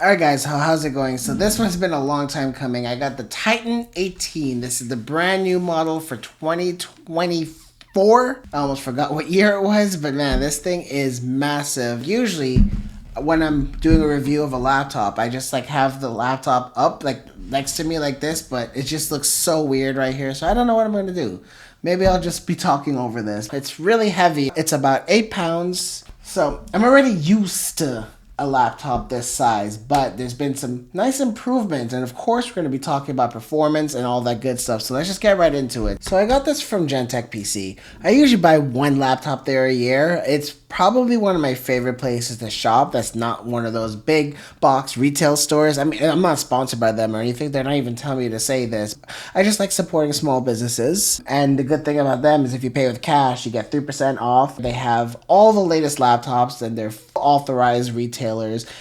Alright guys, how's it going? So this one's been a long time coming. I got the Titan 18. This is the brand new model for 2024. I almost forgot what year it was, but man, this thing is massive. Usually when I'm doing a review of a laptop, I just like have the laptop up like next to me like this, but it just looks so weird right here. So I don't know what I'm going to do. Maybe I'll just be talking over this. It's really heavy. It's about 8 pounds. So I'm already used to a laptop this size, but there's been some nice improvements, and of course we're going to be talking about performance and all that good stuff, so let's just get right into it. So I got this from Gentech PC. I usually buy one laptop there a year. It's probably one of my favorite places to shop that's not one of those big box retail stores. I mean, I'm not sponsored by them or anything. They're not even telling me to say this. I just like supporting small businesses, and the good thing about them is if you pay with cash, you get 3% off. They have all the latest laptops, and they're authorized retailers.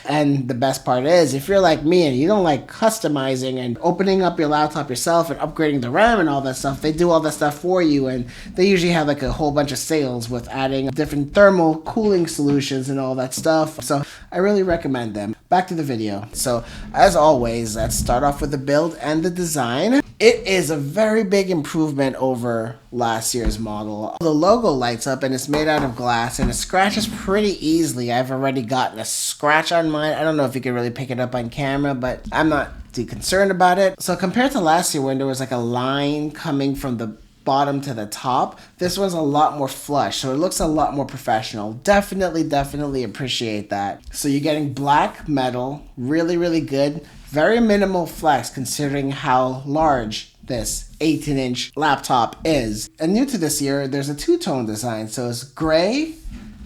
And the best part is, if you're like me and you don't like customizing and opening up your laptop yourself and upgrading the RAM and all that stuff, they do all that stuff for you, and they usually have like a whole bunch of sales with adding different thermal cooling solutions and all that stuff. So I really recommend them. Back to the video. So as always, let's start off with the build and the design. It is a very big improvement over last year's model. The logo lights up and it's made out of glass and it scratches pretty easily. I've already gotten a scratch on mine. I don't know if you can really pick it up on camera, but I'm not too concerned about it. So compared to last year when there was like a line coming from the bottom to the top, this one's a lot more flush, so it looks a lot more professional. Definitely appreciate that. So you're getting black metal, really good. Very minimal flex considering how large this 18-inch laptop is. And new to this year, there's a two-tone design, so it's gray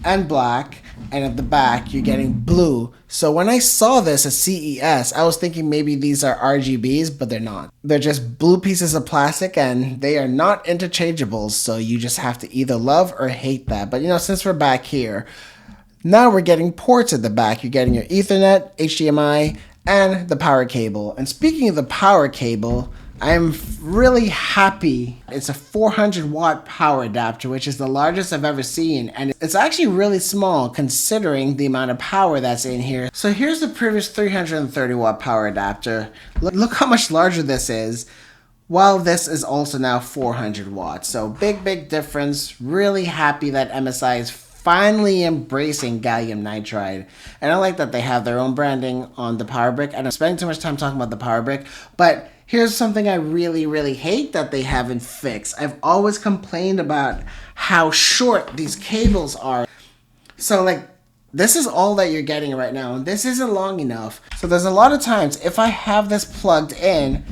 and black, and at the back you're getting blue. So when I saw this at CES, I was thinking maybe these are RGBs, but they're not. They're just blue pieces of plastic and they are not interchangeable, so you just have to either love or hate that. But you know, since we're back here, now we're getting ports at the back. You're getting your Ethernet, HDMI, and the power cable. And speaking of the power cable, I'm really happy. It's a 400 watt power adapter, which is the largest I've ever seen. And it's actually really small considering the amount of power that's in here. So here's the previous 330 watt power adapter. Look how much larger this is. While this is also now 400 watts. So big difference. Really happy that MSI is finally embracing gallium nitride. And I like that they have their own branding on the power brick. And I'm spending too much time talking about the power brick, but here's something I really hate that they haven't fixed. I've always complained about how short these cables are. So like, this is all that you're getting right now, and this isn't long enough. So there's a lot of times, if I have this plugged in,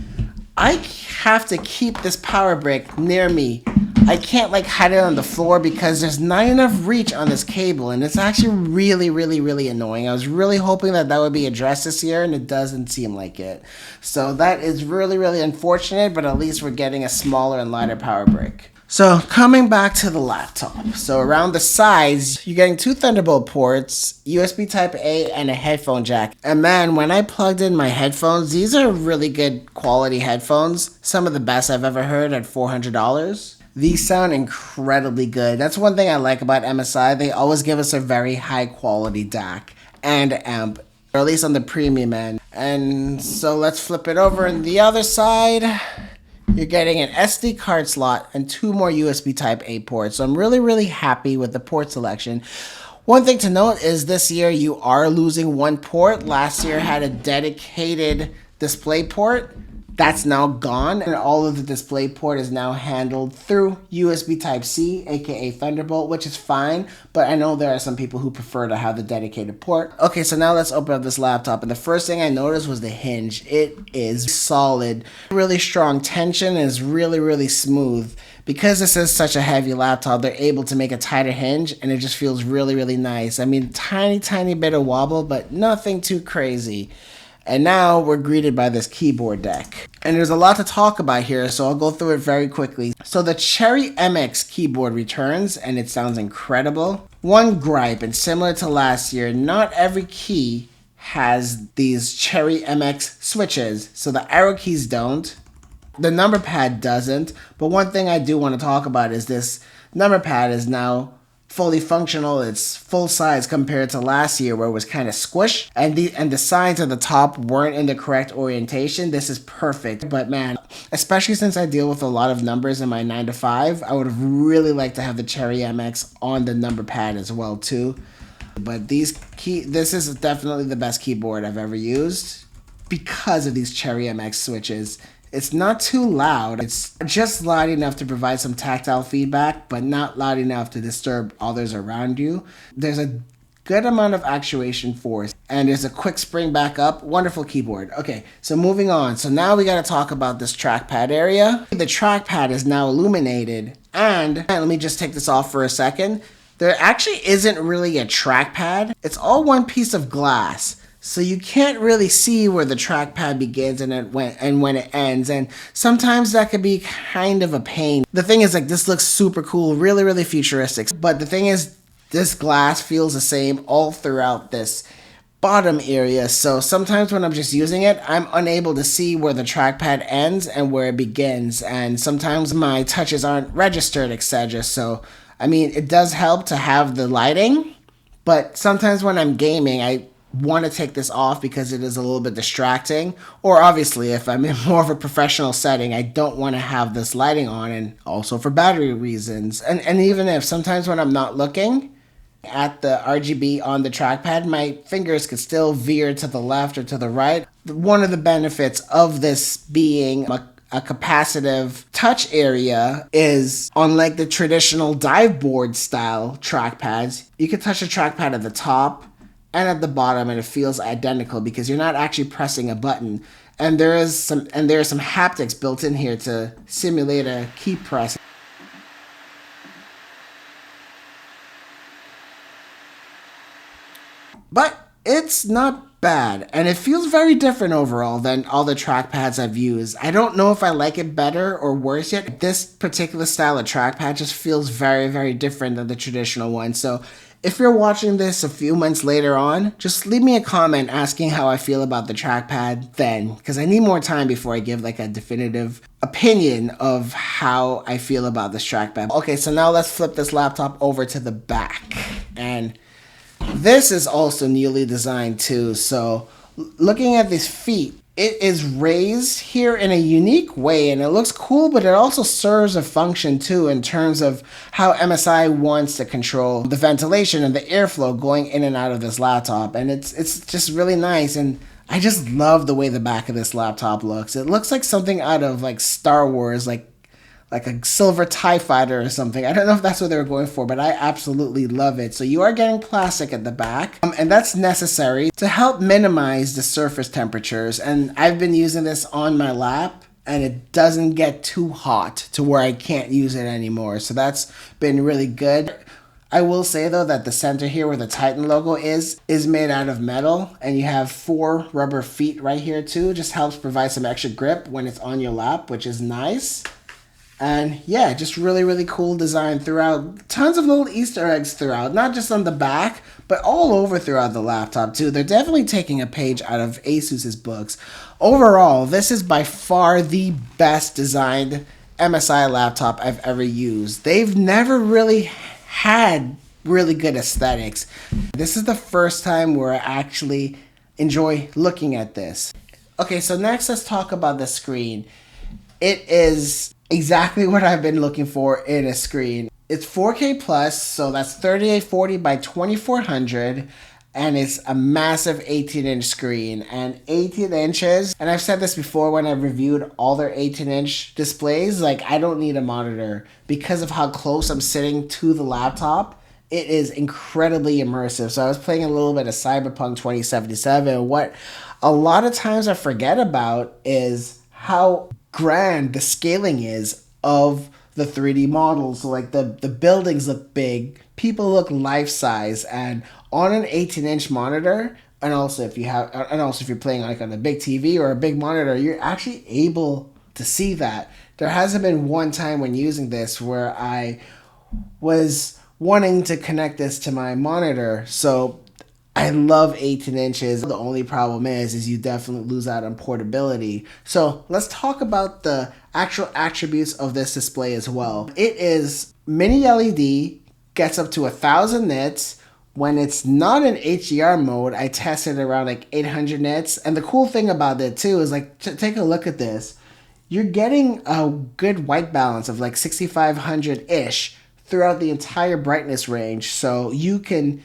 I have to keep this power brick near me. I can't like hide it on the floor because there's not enough reach on this cable, and it's actually really annoying. I was really hoping that would be addressed this year, and it doesn't seem like it. So that is really unfortunate, but at least we're getting a smaller and lighter power brick. So coming back to the laptop. So around the sides, you're getting 2 Thunderbolt ports, USB Type A, and a headphone jack. And man, when I plugged in my headphones, these are really good quality headphones. Some of the best I've ever heard at $400. These sound incredibly good. That's one thing I like about MSI. They always give us a very high quality DAC and amp, or at least on the premium end. And so let's flip it over on the other side. You're getting an SD card slot and 2 more USB Type A ports. So I'm really happy with the port selection. One thing to note is this year you are losing 1 port. Last year had a dedicated display port. That's now gone, and all of the display port is now handled through USB Type-C, aka Thunderbolt, which is fine, but I know there are some people who prefer to have the dedicated port. Okay, so now let's open up this laptop, and the first thing I noticed was the hinge. It is solid, really strong tension, and is really smooth. Because this is such a heavy laptop, they're able to make a tighter hinge, and it just feels really nice. I mean, tiny bit of wobble, but nothing too crazy. And now we're greeted by this keyboard deck. And there's a lot to talk about here, so I'll go through it very quickly. So the Cherry MX keyboard returns, and it sounds incredible. One gripe, and similar to last year, not every key has these Cherry MX switches. So the arrow keys don't. The number pad doesn't. But one thing I do want to talk about is this number pad is now fully functional. It's full size compared to last year where it was kind of squished, and the signs at the top weren't in the correct orientation. This is perfect. But man, especially since I deal with a lot of numbers in my 9 to 5, I would have really liked to have the Cherry MX on the number pad as well too. But this is definitely the best keyboard I've ever used because of these Cherry MX switches. It's not too loud. It's just loud enough to provide some tactile feedback, but not loud enough to disturb others around you. There's a good amount of actuation force, and there's a quick spring back up. Wonderful keyboard. Okay, so moving on. So now we got to talk about this trackpad area. The trackpad is now illuminated, and let me just take this off for a second. There actually isn't really a trackpad. It's all one piece of glass. So you can't really see where the trackpad begins and when it ends, and sometimes that could be kind of a pain. The thing is, like, this looks super cool, really, really futuristic. But the thing is, this glass feels the same all throughout this bottom area. So sometimes when I'm just using it, I'm unable to see where the trackpad ends and where it begins, and sometimes my touches aren't registered, etc. So I mean, it does help to have the lighting, but sometimes when I'm gaming, I want to take this off because it is a little bit distracting. Or obviously, if I'm in more of a professional setting, I don't want to have this lighting on, and also for battery reasons. And even if sometimes when I'm not looking at the RGB on the trackpad, my fingers could still veer to the left or to the right. One of the benefits of this being a capacitive touch area is, unlike the traditional dive board style trackpads, you can touch the trackpad at the top and at the bottom, and it feels identical because you're not actually pressing a button. And there are some haptics built in here to simulate a key press. But it's not bad, and it feels very different overall than all the trackpads I've used. I don't know if I like it better or worse yet. This particular style of trackpad just feels very, very different than the traditional one. So if you're watching this a few months later on, just leave me a comment asking how I feel about the trackpad then, because I need more time before I give like a definitive opinion of how I feel about this trackpad. Okay, so now let's flip this laptop over to the back, and this is also newly designed too. So looking at these feet, it is raised here in a unique way, and it looks cool, but it also serves a function too in terms of how MSI wants to control the ventilation and the airflow going in and out of this laptop. And it's just really nice, and I just love the way the back of this laptop looks. It looks like something out of like Star Wars, like a silver TIE fighter or something. I don't know if that's what they were going for, but I absolutely love it. So you are getting plastic at the back, and that's necessary to help minimize the surface temperatures. And I've been using this on my lap, and it doesn't get too hot to where I can't use it anymore. So that's been really good. I will say though that the center here where the Titan logo is made out of metal, and you have 4 rubber feet right here too. Just helps provide some extra grip when it's on your lap, which is nice. And yeah, just really, really cool design throughout. Tons of little Easter eggs throughout, not just on the back, but all over throughout the laptop too. They're definitely taking a page out of Asus's books. Overall, this is by far the best designed MSI laptop I've ever used. They've never really had really good aesthetics. This is the first time where I actually enjoy looking at this. Okay, so next let's talk about the screen. It is exactly what I've been looking for in a screen. It's 4K plus, so that's 3840 by 2400, and it's a massive 18-inch screen. And 18 inches, and I've said this before when I've reviewed all their 18-inch displays, like, I don't need a monitor because of how close I'm sitting to the laptop. It is incredibly immersive. So I was playing a little bit of Cyberpunk 2077. What a lot of times I forget about is how grand the scaling is of the 3D models. So like the buildings look big, people look life-size, and on an 18-inch monitor, and also if you're playing like on a big TV or a big monitor, you're actually able to see that. There hasn't been one time when using this where I was wanting to connect this to my monitor. So I love 18 inches. The only problem is you definitely lose out on portability. So let's talk about the actual attributes of this display as well. It is mini LED, gets up to 1,000 nits. When it's not in HDR mode, I tested around like 800 nits. And the cool thing about it too is like, take a look at this. You're getting a good white balance of like 6,500-ish throughout the entire brightness range. So you can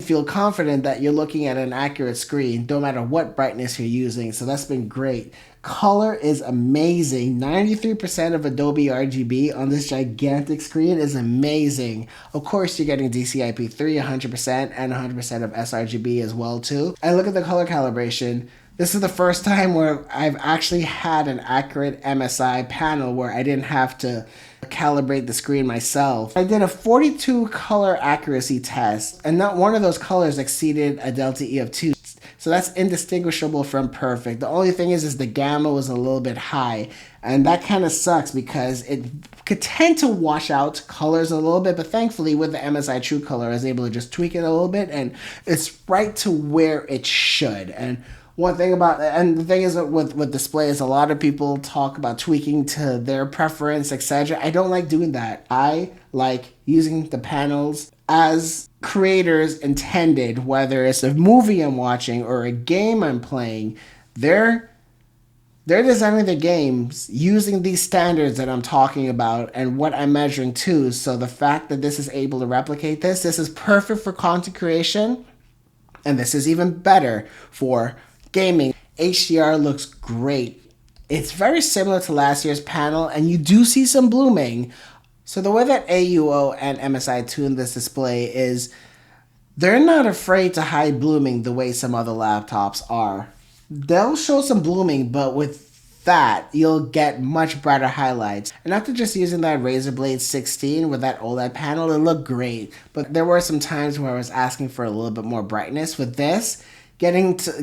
feel confident that you're looking at an accurate screen no matter what brightness you're using. So that's been great. Color is amazing. 93% of Adobe RGB on this gigantic screen is amazing. Of course, you're getting DCI-P3 100% and 100% of sRGB as well too. And look at the color calibration. This is the first time where I've actually had an accurate MSI panel where I didn't have to calibrate the screen myself. I did a 42 color accuracy test, and not one of those colors exceeded a delta E of 2. So that's indistinguishable from perfect. The only thing is the gamma was a little bit high, and that kind of sucks because it could tend to wash out colors a little bit, but thankfully with the MSI True Color, I was able to just tweak it a little bit, and it's right to where it should. And one thing about, and the thing is with displays, a lot of people talk about tweaking to their preference, etc. I don't like doing that. I like using the panels as creators intended, whether it's a movie I'm watching or a game I'm playing. They're designing the games using these standards that I'm talking about and what I'm measuring too. So the fact that this is able to replicate this is perfect for content creation, and this is even better for gaming. HDR looks great. It's very similar to last year's panel, and you do see some blooming. So the way that AUO and MSI tune this display is they're not afraid to hide blooming the way some other laptops are. They'll show some blooming, but with that, you'll get much brighter highlights. And after just using that Razer Blade 16 with that OLED panel, it looked great. But there were some times where I was asking for a little bit more brightness. With this, getting to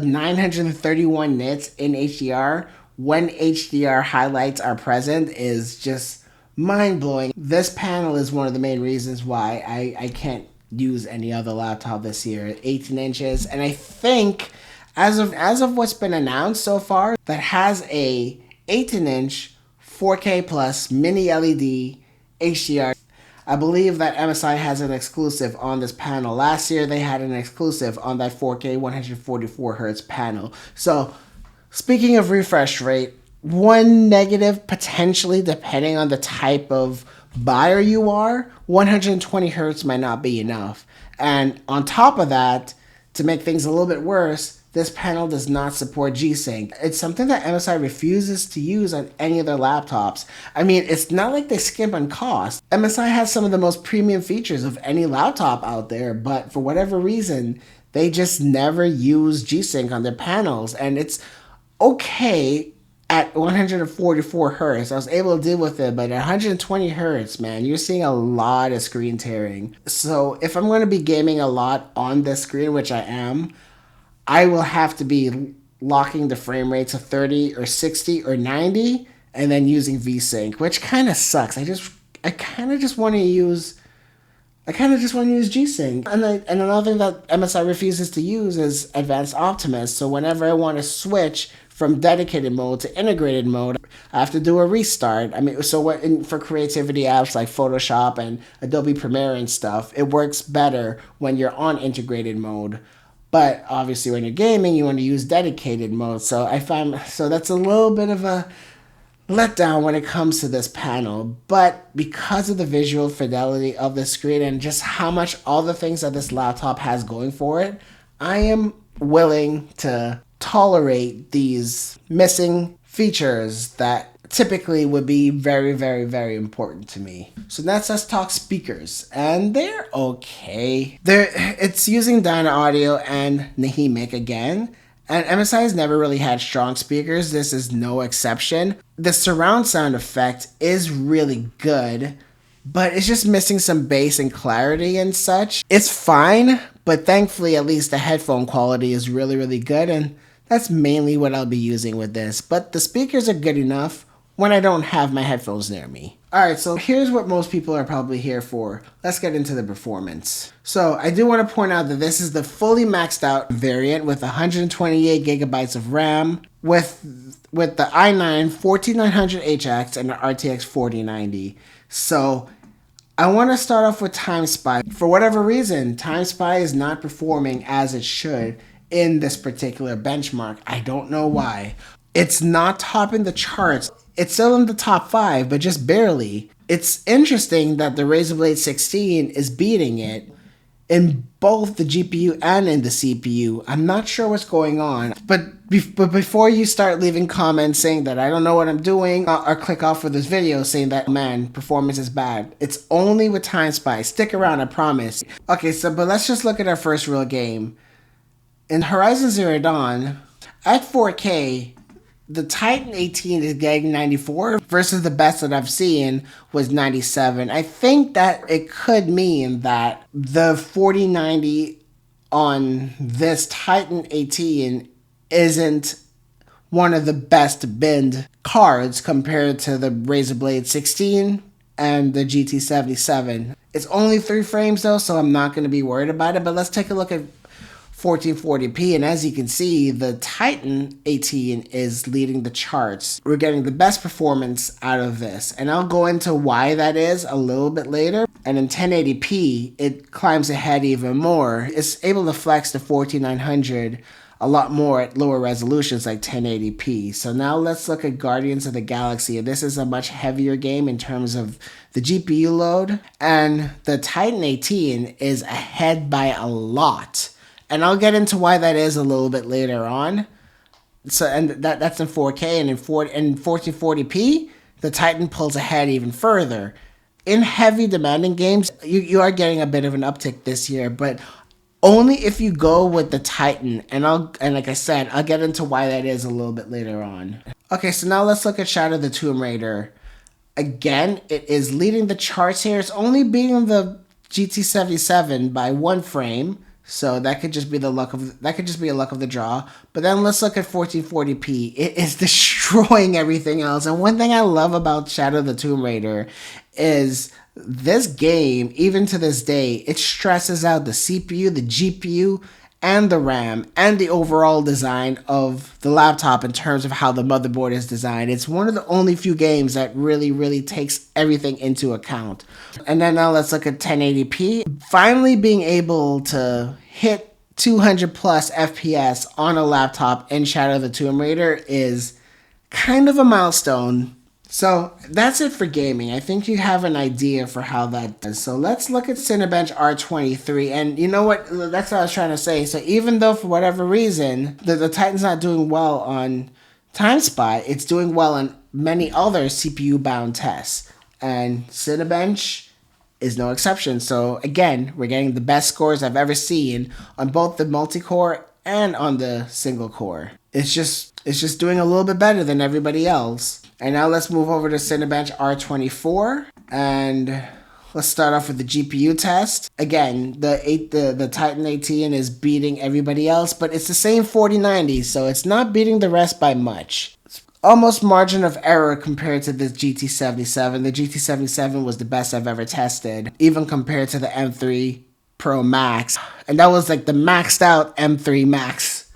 931 nits in HDR when HDR highlights are present is just mind-blowing. This panel is one of the main reasons why I can't use any other laptop this year. 18 inches, and I think as of what's been announced so far, that has a 18-inch 4K plus mini LED HDR. I believe that MSI has an exclusive on this panel. Last year they had an exclusive on that 4K 144 Hz panel. So speaking of refresh rate, one negative potentially, depending on the type of buyer you are, 120 Hz might not be enough. And on top of that, to make things a little bit worse, this panel does not support G-Sync. It's something that MSI refuses to use on any of their laptops. I mean, it's not like they skimp on cost. MSI has some of the most premium features of any laptop out there, but for whatever reason, they just never use G-Sync on their panels. And it's okay at 144 Hz. I was able to deal with it, but at 120 Hz, man, you're seeing a lot of screen tearing. So if I'm going to be gaming a lot on this screen, which I am, I will have to be locking the frame rate to 30 or 60 or 90 and then using VSync, which kind of sucks. I kind of just want to use G-Sync. And another thing that MSI refuses to use is Advanced Optimus. So whenever I want to switch from dedicated mode to integrated mode, I have to do a restart. I mean, so for creativity apps like Photoshop and Adobe Premiere and stuff, it works better when you're on integrated mode. But obviously when you're gaming, you want to use dedicated mode. So that's a little bit of a letdown when it comes to this panel. But because of the visual fidelity of the screen and just how much all the things that this laptop has going for it, I am willing to tolerate these missing features that typically would be very, very, very important to me. So let's talk speakers, and they're okay. It's using Dyna Audio and Nahimic again, and MSI has never really had strong speakers. This is no exception. The surround sound effect is really good, but it's just missing some bass and clarity and such. It's fine, but thankfully at least the headphone quality is really, really good, and that's mainly what I'll be using with this. But the speakers are good enough when I don't have my headphones near me. Alright, so here's what most people are probably here for. Let's get into the performance. So I do want to point out that this is the fully maxed out variant with 128 gigabytes of RAM with the i9 14900HX and the RTX 4090. So I want to start off with Time Spy. For whatever reason, Time Spy is not performing as it should in this particular benchmark. I don't know why. It's not topping the charts. It's still in the top 5, but just barely. It's interesting that the Razer Blade 16 is beating it in both the GPU and in the CPU. I'm not sure what's going on, but before you start leaving comments saying that I don't know what I'm doing, or click off for this video saying that, man, performance is bad, it's only with Time Spy. Stick around, I promise. Okay, but let's just look at our first real game. In Horizon Zero Dawn, at 4K, the Titan 18 is getting 94 versus the best that I've seen was 97. I think that it could mean that the 4090 on this Titan 18 isn't one of the best binned cards compared to the Razer Blade 16 and the GT77. It's only 3 frames though, so I'm not going to be worried about it, but let's take a look at 1440p, and as you can see, the Titan 18 is leading the charts. We're getting the best performance out of this, and I'll go into why that is a little bit later. And in 1080p, it climbs ahead even more. It's able to flex the 14900 a lot more at lower resolutions like 1080p. So now let's look at Guardians of the Galaxy. This is a much heavier game in terms of the GPU load, and the Titan 18 is ahead by a lot. And I'll get into why that is a little bit later on. So, and that's in 4K, and in 1440p, the Titan pulls ahead even further. In heavy demanding games, you are getting a bit of an uptick this year, but only if you go with the Titan. And like I said, I'll get into why that is a little bit later on. Okay, so now let's look at Shadow of the Tomb Raider. Again, it is leading the charts here. It's only beating the GT77 by 1 frame. So that could just be a luck of the draw. But then let's look at 1440p. It is destroying everything else. And one thing I love about Shadow of the Tomb Raider is this game, even to this day, it stresses out the CPU, the GPU, and the RAM, and the overall design of the laptop in terms of how the motherboard is designed. It's one of the only few games that really takes everything into account. And then now let's look at 1080p. Finally being able to hit 200 plus FPS on a laptop in Shadow of the Tomb Raider is kind of a milestone. So that's it for gaming. I think you have an idea for how that does. So let's look at Cinebench R23. And you know what? That's what I was trying to say. So even though for whatever reason, the Titan's not doing well on Time Spy, it's doing well on many other CPU-bound tests. And Cinebench is no exception. So again, we're getting the best scores I've ever seen on both the multi-core and on the single core. It's just doing a little bit better than everybody else. And now let's move over to Cinebench R24, and let's start off with the GPU test. Again, the Titan 18 is beating everybody else, but it's the same 4090, so it's not beating the rest by much. It's almost margin of error compared to the GT77. The GT77 was the best I've ever tested, even compared to the M3 Pro Max. And that was like the maxed out M3 Max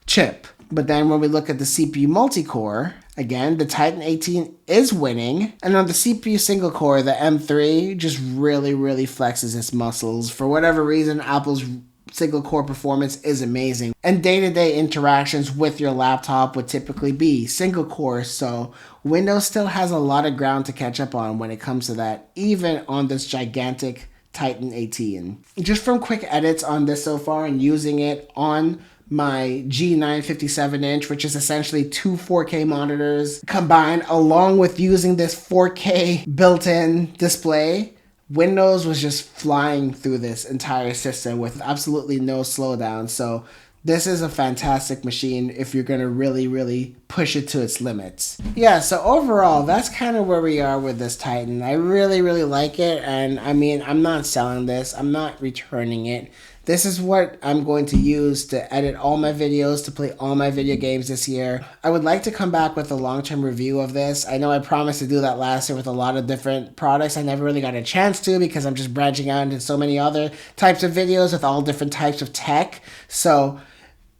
chip. But then when we look at the CPU multi-core, again, the Titan 18 is winning. And on the CPU single core, the M3 just really flexes its muscles. For whatever reason, Apple's single core performance is amazing. And day-to-day interactions with your laptop would typically be single core. So Windows still has a lot of ground to catch up on when it comes to that, even on this gigantic Titan 18. Just from quick edits on this so far and using it on my G9 57-inch, which is essentially 2 4K monitors combined, along with using this 4K built-in display, Windows was just flying through this entire system with absolutely no slowdown. So this is a fantastic machine if you're going to really push it to its limits. Yeah, so overall, that's kind of where we are with this Titan. I really like it, and I mean, I'm not selling this. I'm not returning it. This is what I'm going to use to edit all my videos, to play all my video games this year. I would like to come back with a long-term review of this. I know I promised to do that last year with a lot of different products. I never really got a chance to because I'm just branching out into so many other types of videos with all different types of tech. So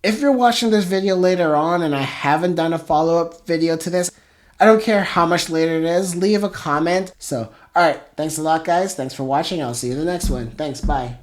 if you're watching this video later on and I haven't done a follow-up video to this, I don't care how much later it is, leave a comment. So, All right. Thanks a lot, guys. Thanks for watching. I'll see you in the next one. Thanks. Bye.